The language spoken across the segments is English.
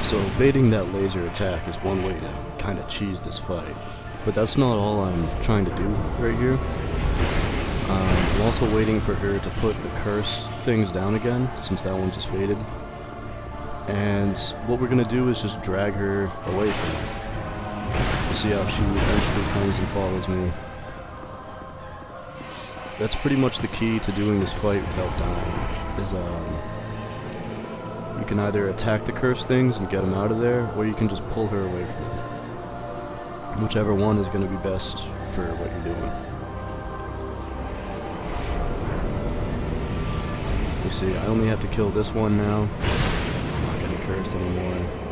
So baiting that laser attack is one way to kind of cheese this fight, but that's not all I'm trying to do right here. I'm also waiting for her to put the curse things down again, since that one just faded. And what we're gonna do is just drag her away from me. We'll see how she eventually comes and follows me. That's pretty much the key to doing this fight without dying, is you can either attack the cursed things and get them out of there, or you can just pull her away from them. Whichever one is going to be best for what you're doing. You see, I only have to kill this one now. I'm not getting cursed anymore.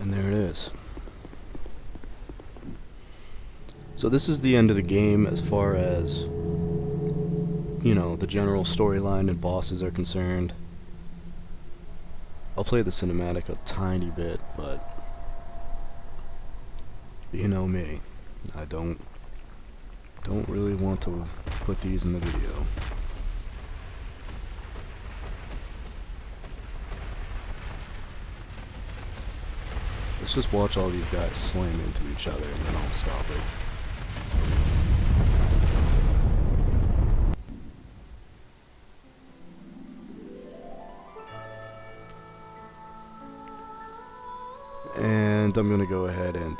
And there it is. So this is the end of the game as far as, you know, the general storyline and bosses are concerned. I'll play the cinematic a tiny bit, but you know me. I don't really want to put these in the video. Let's just watch all these guys slam into each other and then I'll stop it. And I'm gonna go ahead and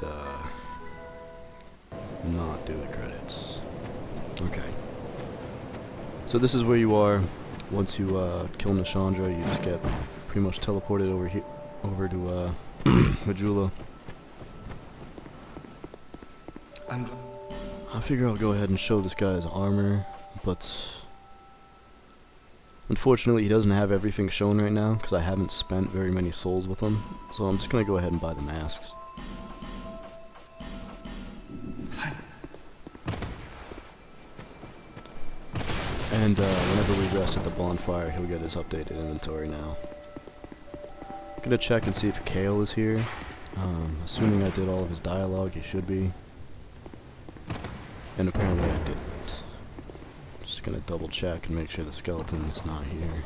not do the credits. Okay. So this is where you are once you kill Nashandra. You just get pretty much teleported over here, over to Majula. I figure I'll go ahead and show this guy's armor, but unfortunately he doesn't have everything shown right now because I haven't spent very many souls with him. So I'm just gonna go ahead and buy the masks. And whenever we rest at the bonfire, he'll get his updated inventory now. Gonna check and see if Kale is here. Assuming I did all of his dialogue, he should be. And apparently I didn't. Just gonna double check and make sure the skeleton's not here.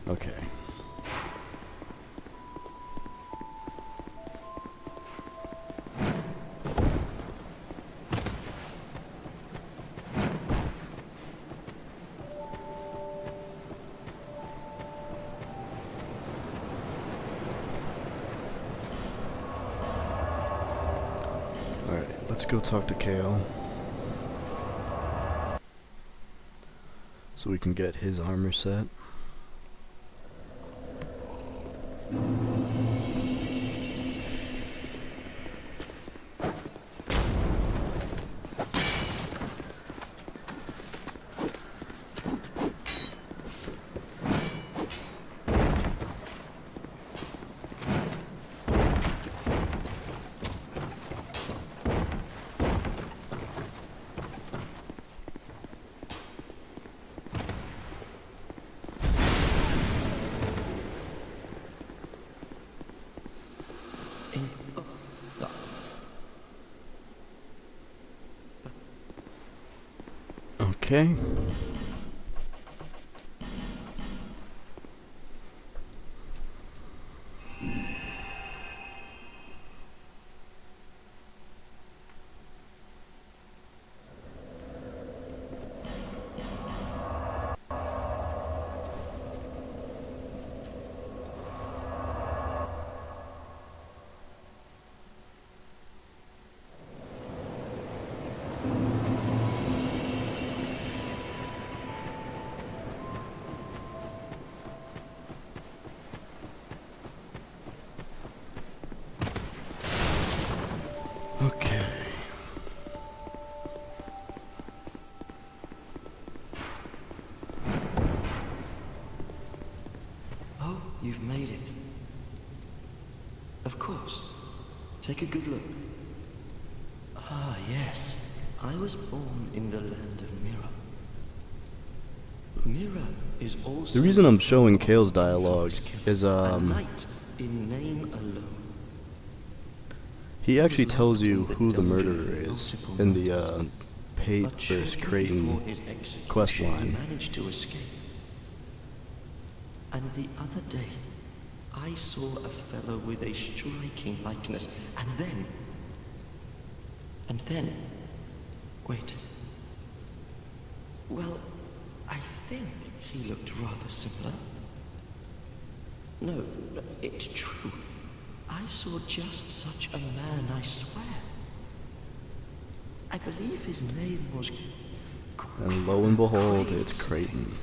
Okay. Alright, let's go talk to Kale. So we can get his armor set. Okay. Okay. Oh, you've made it. Of course. Take a good look. Ah, yes. I was born in the land of Mira. Mira is also... The reason I'm showing Kale's dialogue is, a knight in name alone. he actually tells you who the murderer is in the, Pate vs. Creighton quest line. Managed to escape. And the other day, I saw a fellow with a striking likeness, and then... Wait. Well, I think he looked rather similar. No, it's true. I saw just such a man, I swear. I believe his name was... And lo and behold, it's Creighton.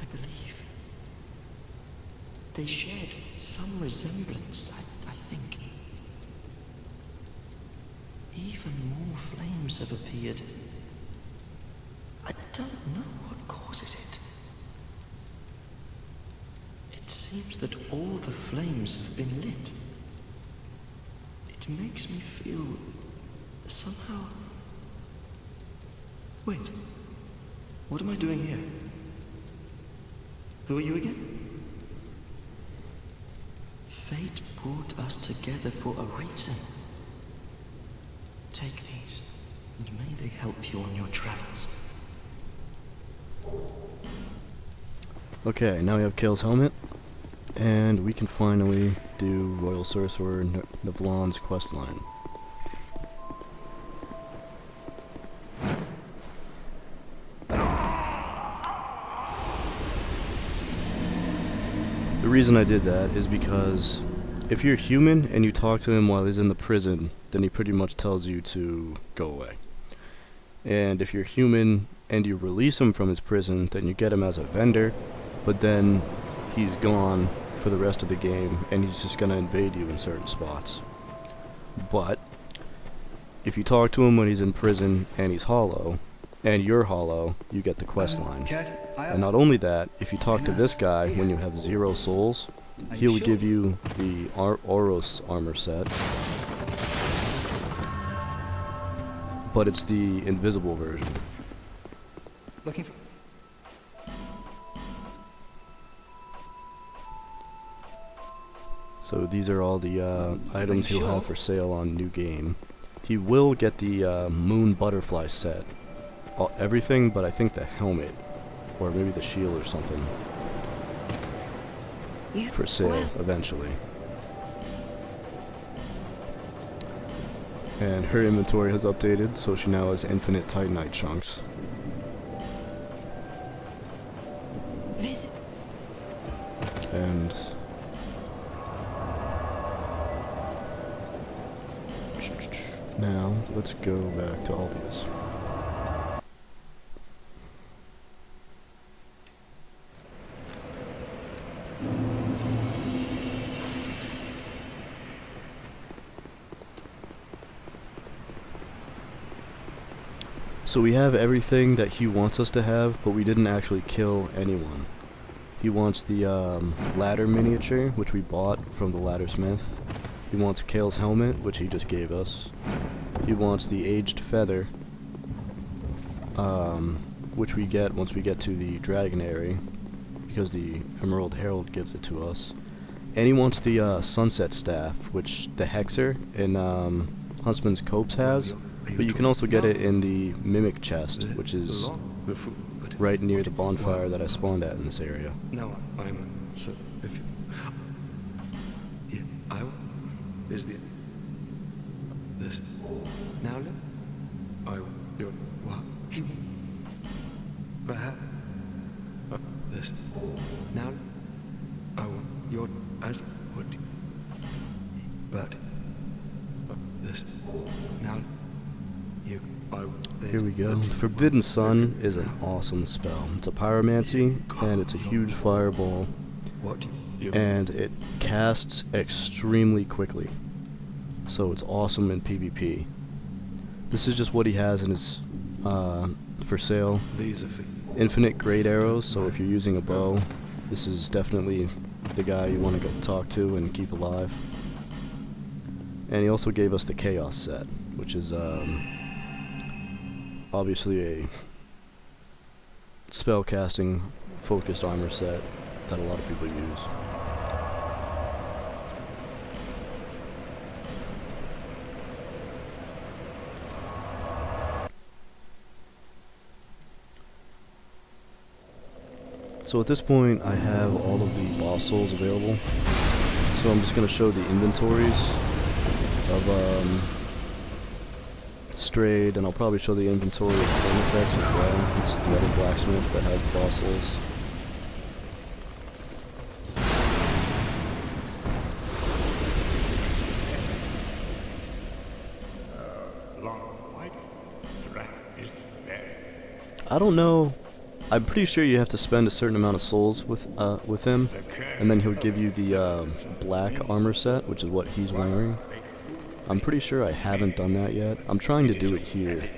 I believe. They shared some resemblance, I think. Even more flames have appeared. I don't know what causes it. It seems that all the flames have been lit. It makes me feel somehow... Wait, what am I doing here? Who are you again? Fate brought us together for a reason. Take these, and may they help you on your travels. Okay, now we have Kale's helmet, and we can finally do Royal Sorcerer Navlon's questline. The reason I did that is because if you're human and you talk to him while he's in the prison, then he pretty much tells you to go away. And if you're human and you release him from his prison, then you get him as a vendor, but then he's gone for the rest of the game and he's just gonna invade you in certain spots. But if you talk to him when he's in prison and he's hollow, and you're hollow, you get the quest line. And not only that, if you talk to this guy when you have 0 souls, he'll give you the Oros armor set. But it's the invisible version. Looking for... So these are all the items he'll have for sale on New Game. He will get the Moon Butterfly set. Everything but I think the helmet, or maybe the shield or something, for sale eventually. And her inventory has updated, so she now has infinite Titanite chunks. Visit. And now let's go back to Albius. So we have everything that he wants us to have, but we didn't actually kill anyone. He wants the ladder miniature, which we bought from the laddersmith. He wants Kale's helmet, which he just gave us. He wants the aged feather, which we get once we get to the Dragonary, because the Emerald Herald gives it to us. And he wants the sunset staff, which the Hexer in Huntsman's Copse has. But you can also get it in the Mimic chest, which is right near the bonfire that I spawned at in this area. No, I'm so if you... Yeah, I is the... This. Now look. I your what? You... Perhaps... This. Now I want your as would... But... This. Now... You... Here we go. The Forbidden Sun is an awesome spell. It's a pyromancy, and it's a huge fireball, and it casts extremely quickly. So it's awesome in PvP. This is just what he has in his, for sale. Infinite great arrows, so if you're using a bow, this is definitely the guy you want to go talk to and keep alive. And he also gave us the Chaos set, which is obviously a spellcasting focused armor set that a lot of people use. So at this point I have all of the boss souls available. So I'm just going to show the inventories of Strayed, and I'll probably show the inventory of Ornifex as well. It's the other blacksmith that has the boss souls. I don't know. I'm pretty sure you have to spend a certain amount of souls with him, and then he'll give you the black armor set, which is what he's wearing. I'm pretty sure I haven't done that yet. I'm trying to do it here,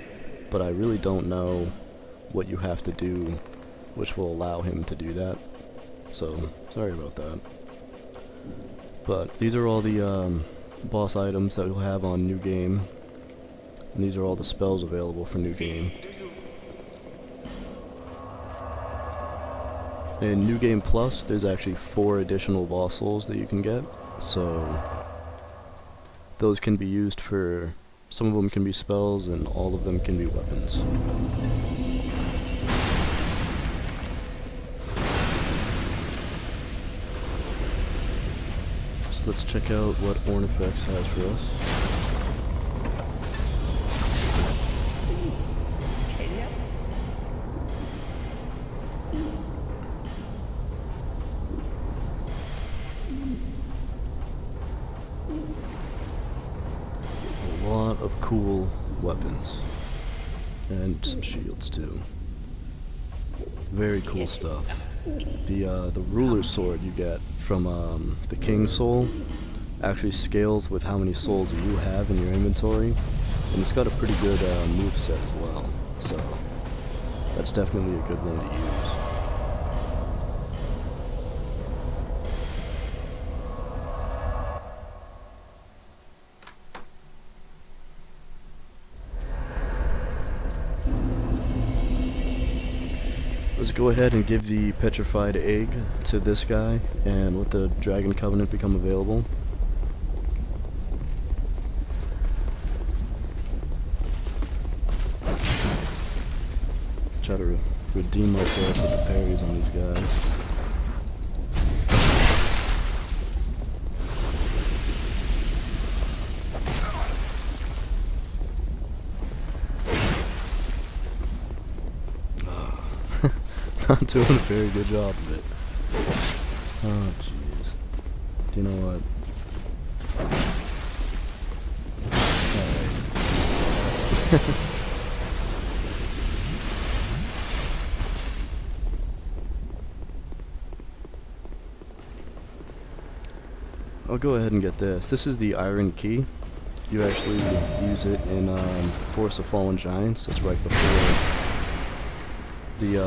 but I really don't know what you have to do, which will allow him to do that. So, sorry about that. But these are all the boss items that you'll have on New Game, and these are all the spells available for New Game. In New Game Plus, there's actually 4 additional boss souls that you can get, so those can be used for, some of them can be spells and all of them can be weapons. So let's check out what Ornifex has for us. Of cool weapons and some shields too. Very cool stuff. The ruler sword you get from the King's Soul actually scales with how many souls you have in your inventory, and it's got a pretty good moveset as well, so that's definitely a good one to use. Let's go ahead and give the petrified egg to this guy and let the Dragon Covenant become available. Try to redeem myself with the parries on these guys. Not doing a very good job of it. Oh, jeez. Do you know what? Alright. I'll go ahead and get this. This is the Iron Key. You actually use it in Force of Fallen Giants. It's right before the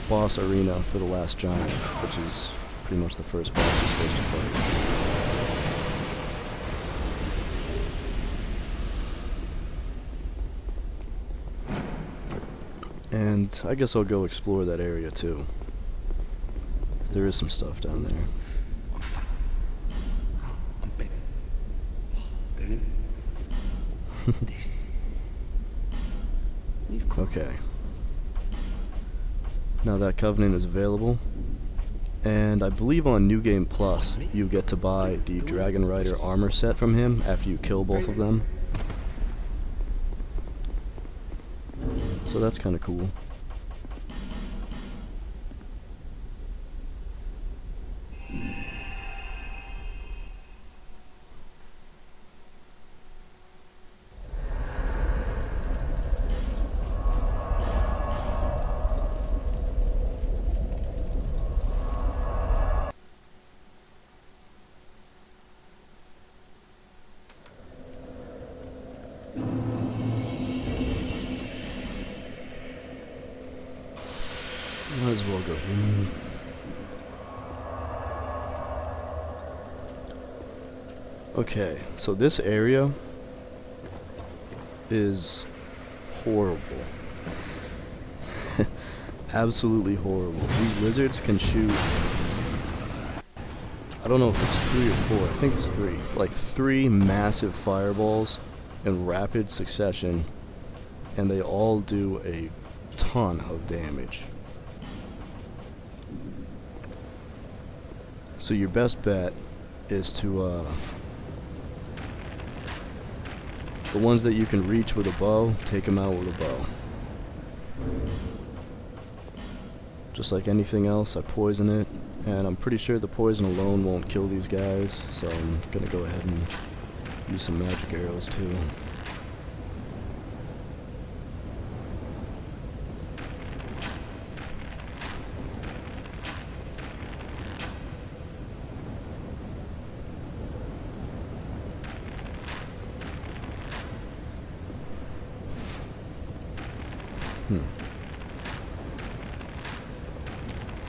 boss arena for the last giant, which is pretty much the first boss you're supposed to fight. And I guess I'll go explore that area too. There is some stuff down there. Okay. Now that Covenant is available, and I believe on New Game Plus you get to buy the Dragon Rider armor set from him after you kill both of them. So that's kind of cool. Might as well go here. Okay, so this area is horrible. Absolutely horrible. These lizards can shoot, I don't know if it's 3 or 4, I think it's 3. Like 3 massive fireballs in rapid succession, and they all do a ton of damage. So your best bet is to, the ones that you can reach with a bow, take them out with a bow. Just like anything else, I poison it, and I'm pretty sure the poison alone won't kill these guys, so I'm gonna go ahead and use some magic arrows too.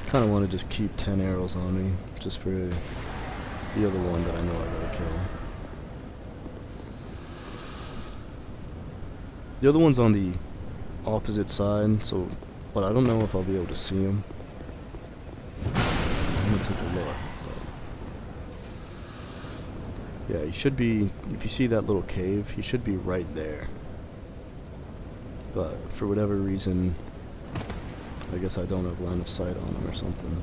Kind of want to just keep 10 arrows on me, just for the other one that I know I gotta kill. The other one's on the opposite side, so, but I don't know if I'll be able to see him. I'm gonna take a look. Yeah, he should be, if you see that little cave, he should be right there. But for whatever reason, I guess I don't have line of sight on him or something.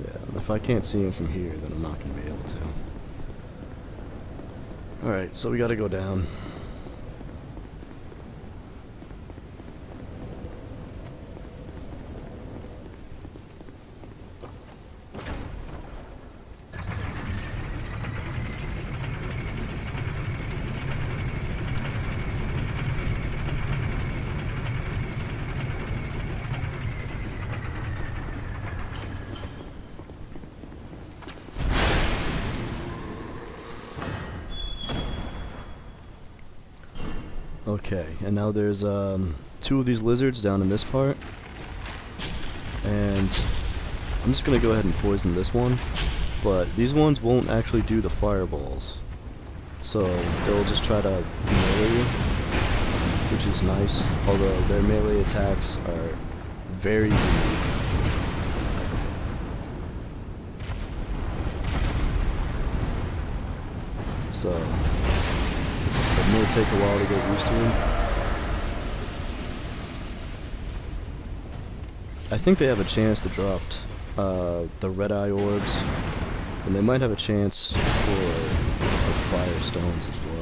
Yeah, and if I can't see him from here, then I'm not going to be able to. Alright, so we got to go down. Okay, and now there's 2 of these lizards down in this part, and I'm just gonna go ahead and poison this one, but these ones won't actually do the fireballs, so they'll just try to melee you, which is nice, although their melee attacks are very unique. So it may take a while to get used to him. I think they have a chance to drop the red eye orbs, and they might have a chance for fire stones as well.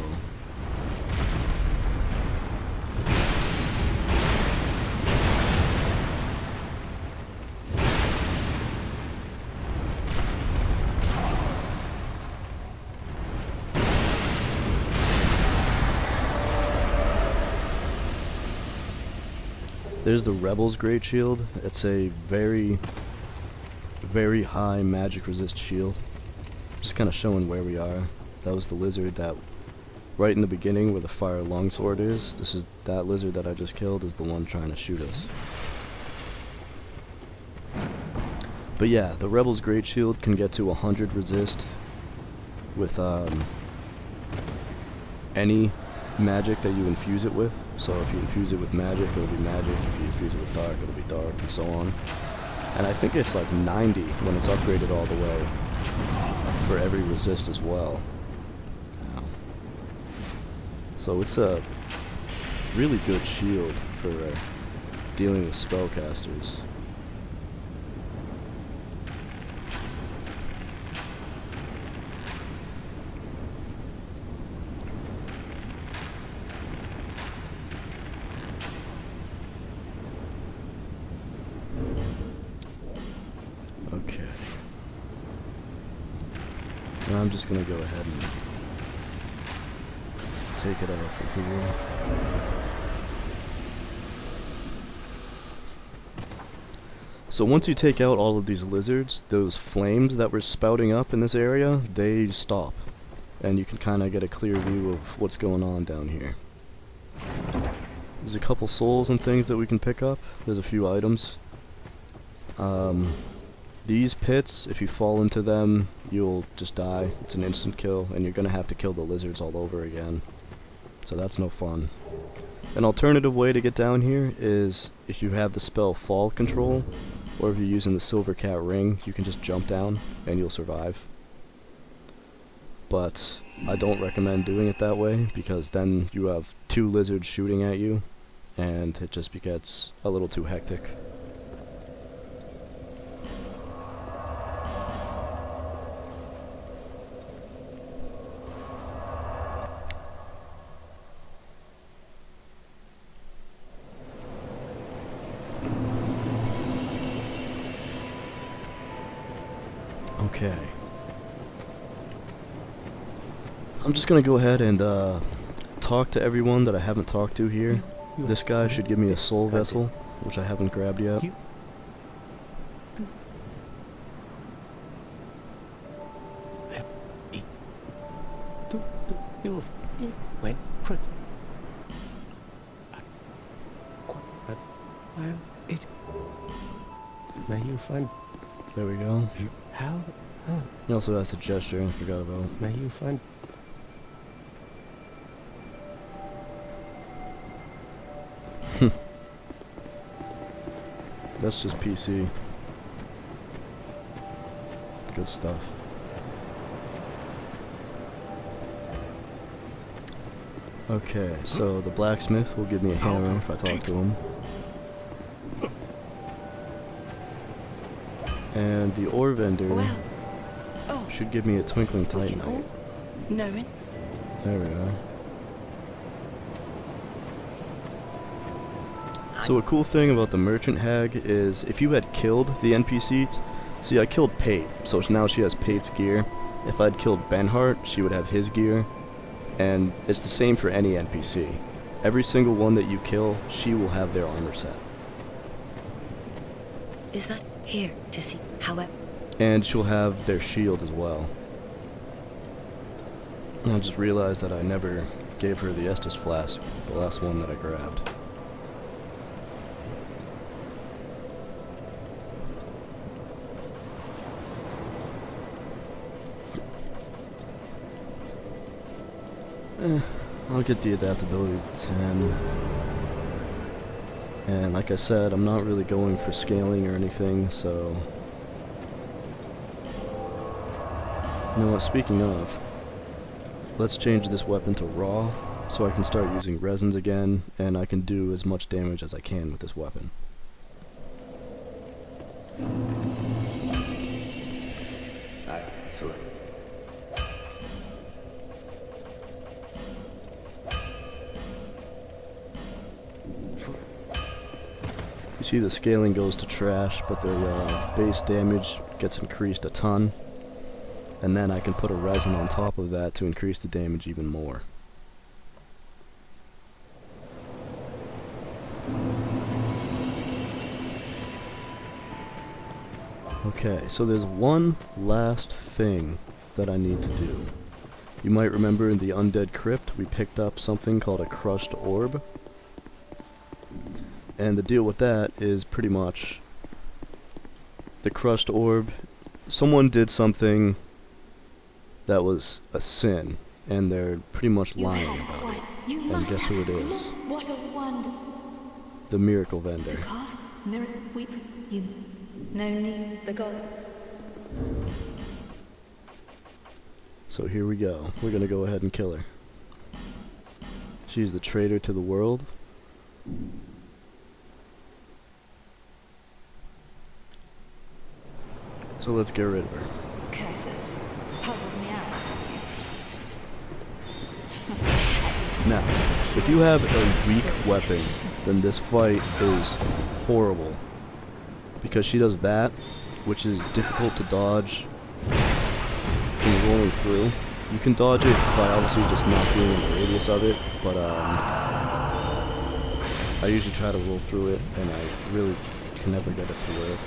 There's the Rebel's Great Shield. It's a very, very high magic resist shield. Just kind of showing where we are. That was the lizard that, right in the beginning where the fire longsword is, this is that lizard that I just killed is the one trying to shoot us. But yeah, the Rebel's Great Shield can get to 100 resist with any magic that you infuse it with. So if you infuse it with magic, it'll be magic. If you infuse it with dark, it'll be dark, and so on. And I think it's like 90 when it's upgraded all the way for every resist as well. So it's a really good shield for dealing with spellcasters. Okay. And I'm just gonna go ahead and take it out from here. So once you take out all of these lizards, those flames that were spouting up in this area, they stop. And you can kind of get a clear view of what's going on down here. There's a couple souls and things that we can pick up. There's a few items. These pits, if you fall into them, you'll just die. It's an instant kill, and you're gonna have to kill the lizards all over again. So that's no fun. An alternative way to get down here is if you have the spell Fall Control, or if you're using the Silver Cat Ring, you can just jump down and you'll survive. But I don't recommend doing it that way, because then you have 2 lizards shooting at you, and it just gets a little too hectic. Okay. I'm just gonna go ahead and talk to everyone that I haven't talked to here. This guy should give me a soul vessel, which I haven't grabbed yet. May you find There we go. how He also has a gesture I forgot about. may you find That's just PC. Good stuff. Okay, so the blacksmith will give me a hammer if I talk to him. And the ore vendor Well. Oh, should give me a twinkling we can titanite. all know it. There we are. So a cool thing about the merchant hag is if you had killed the NPCs, see I killed Pate, so now she has Pate's gear. If I'd killed Benhart, she would have his gear. And it's the same for any NPC. Every single one that you kill, she will have their armor set. Is that here to see? However, And she'll have their shield as well. And I just realized that I never gave her the Estus flask, the last one that I grabbed. I'll get the adaptability to 10. And like I said, I'm not really going for scaling or anything, so... You know what, speaking of, let's change this weapon to raw, so I can start using resins again, and I can do as much damage as I can with this weapon. You see the scaling goes to trash, but the base damage gets increased a ton. And then I can put a resin on top of that to increase the damage even more. Okay, so there's one last thing that I need to do. You might remember in the Undead Crypt we picked up something called a crushed orb. And the deal with that is pretty much the crushed orb. Someone did something that was a sin, and they're pretty much lying about it. And guess who it is? What a wonder The miracle vendor. to cast mirror weep you. No need the god. So here we go. We're gonna go ahead and kill her. She's the traitor to the world. So let's get rid of her. Curses puzzled me out. Now, if you have a weak weapon, then this fight is horrible. Because she does that, which is difficult to dodge from rolling through. You can dodge it by obviously just not being in the radius of it, but I usually try to roll through it, and I really can never get it to work.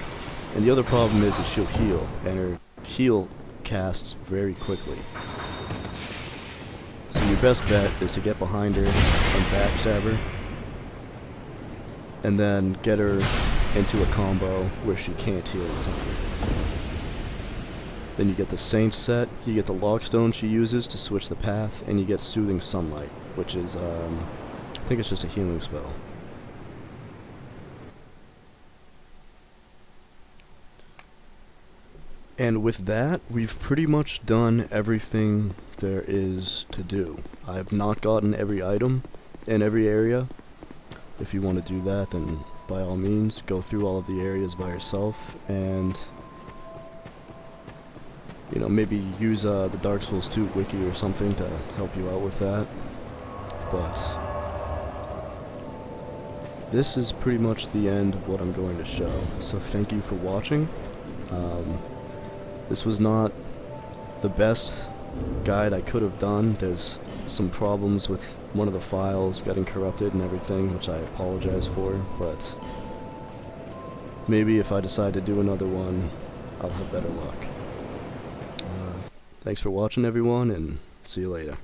And the other problem is that she'll heal, and her heal casts very quickly. So your best bet is to get behind her and backstab her, and then get her into a combo where she can't heal in time. Then you get the Saint set, you get the Logstone she uses to switch the path, and you get Soothing Sunlight, which is, I think it's just a healing spell. And with that, we've pretty much done everything there is to do. I've not gotten every item in every area. If you want to do that, then by all means, go through all of the areas by yourself, and you know, maybe use the Dark Souls 2 wiki or something to help you out with that. But this is pretty much the end of what I'm going to show. So thank you for watching. This was not the best guide I could have done. There's some problems with one of the files getting corrupted and everything, which I apologize for, but maybe if I decide to do another one, I'll have better luck. Thanks for watching, everyone, and see you later.